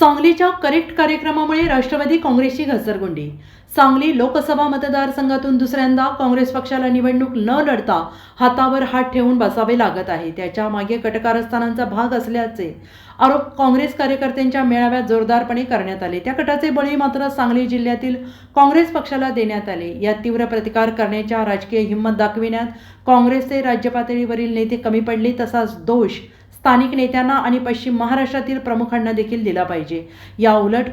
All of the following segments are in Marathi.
सांगलीच्या करेक्ट कार्यक्रमामुळे राष्ट्रवादी काँग्रेसची घसरगुंडी। सांगली लोकसभा मतदारसंघातून दुसऱ्यांदा काँग्रेस पक्षाला निवडणूक न लढता हातावर हात ठेवून बसावे लागत आहे। त्याच्या मागे कटकारस्थानांचा भाग असल्याचे आरोप काँग्रेस कार्यकर्त्यांच्या मेळाव्यात जोरदारपणे करण्यात आले। त्या कटाचे बळी मात्र सांगली जिल्ह्यातील काँग्रेस पक्षाला देण्यात आले। या तीव्र प्रतिकार करण्याच्या राजकीय हिंमत दाखविण्यात काँग्रेसचे राज्य पातळीवरील नेते कमी पडले, तसाच दोष स्थानिक नेत्यांना आणि पश्चिम महाराष्ट्रातील प्रमुखांना देखील दिला पाहिजे। या उलट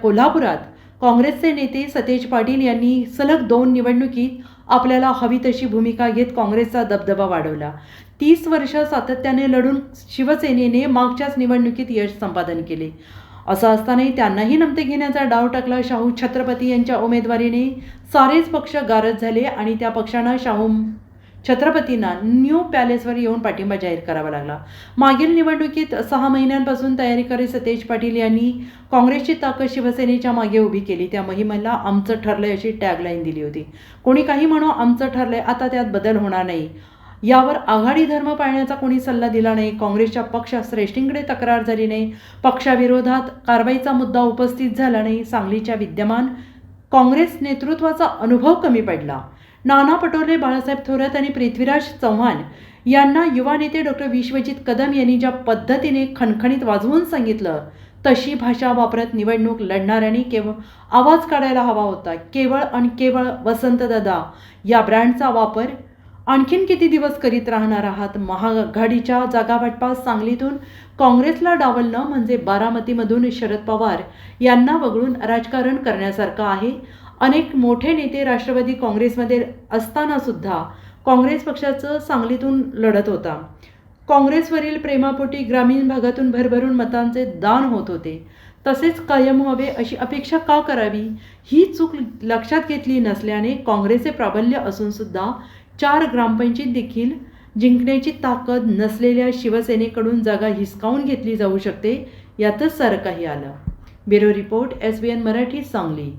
कोल्हापुरात काँग्रेसचे नेते सतेज पाटील यांनी सलग 2 निवडणुकीत आपल्याला हवी तशी भूमिका घेत काँग्रेसचा दबदबा वाढवला। 30 वर्ष सातत्याने लढून शिवसेनेने मागच्याच निवडणुकीत यश संपादन केले। असं असतानाही त्यांनाही नमते घेण्याचा डाव टाकला। शाहू छत्रपती यांच्या उमेदवारीने सारेच पक्ष गारज झाले आणि त्या पक्षांना शाहू छत्रपतींना न्यू पॅलेसवर येऊन पाठिंबा जाहीर करावा लागला। मागील निवडणुकीत 6 महिन्यांपासून तयारी करीत सतेज पाटील यांनी काँग्रेसची ताकद शिवसेनेच्या मागे उभी केली। त्या मोहिमेला आमचं ठरलंय अशी टॅगलाईन दिली होती। कोणी काही म्हणो, आमचं ठरलंय, आता त्यात बदल होणार नाही। यावर आघाडी धर्म पाळण्याचा कोणी सल्ला दिला नाही। काँग्रेसच्या पक्ष श्रेष्ठींकडे तक्रार झाली नाही। पक्षाविरोधात कारवाईचा मुद्दा उपस्थित झाला नाही। सांगलीच्या विद्यमान काँग्रेस नेतृत्वाचा अनुभव कमी पडला। नाना पटोले, बाळासाहेब थोरात आणि पृथ्वीराज चव्हाण यांना युवा नेते डॉक्टर विश्वजित कदम यांनी ज्या पद्धतीने खणखणीत वाजवून सांगितलं, तशी भाषा वापरत निवडणूक लढणाऱ्यांनी केवळ आवाज काढायला हवा होता। केवळ आणि केवळ वसंतदादा या ब्रँडचा वापर आणखीन किती दिवस करीत राहणार आहात? महाआघाडीच्या जागावाटपात सांगलीतून काँग्रेसला डावलणं म्हणजे बारामतीमधून शरद पवार यांना वगळून राजकारण करण्यासारखं आहे। अनेक मोठे नेते राष्ट्रवादी काँग्रेसमध्ये असताना सुद्धा काँग्रेस पक्षाचं सांगलीतून लढत होता। काँग्रेसवरील प्रेमापोटी ग्रामीण भागातून भरभरून मतांचे दान होत होते। तसेच कायम व्हावे अशी अपेक्षा का करावी, ही चूक लक्षात घेतली नसल्याने काँग्रेसचे प्राबल्य असून सुद्धा 4 ग्रामपंचायत देखील जिंकण्याची ताकद नसलेल्या शिवसेनेकडून जागा हिसकावून घेतली जाऊ शकते, यातच सारं काही आलं। Bureau report, SBN Marathi, Sangli.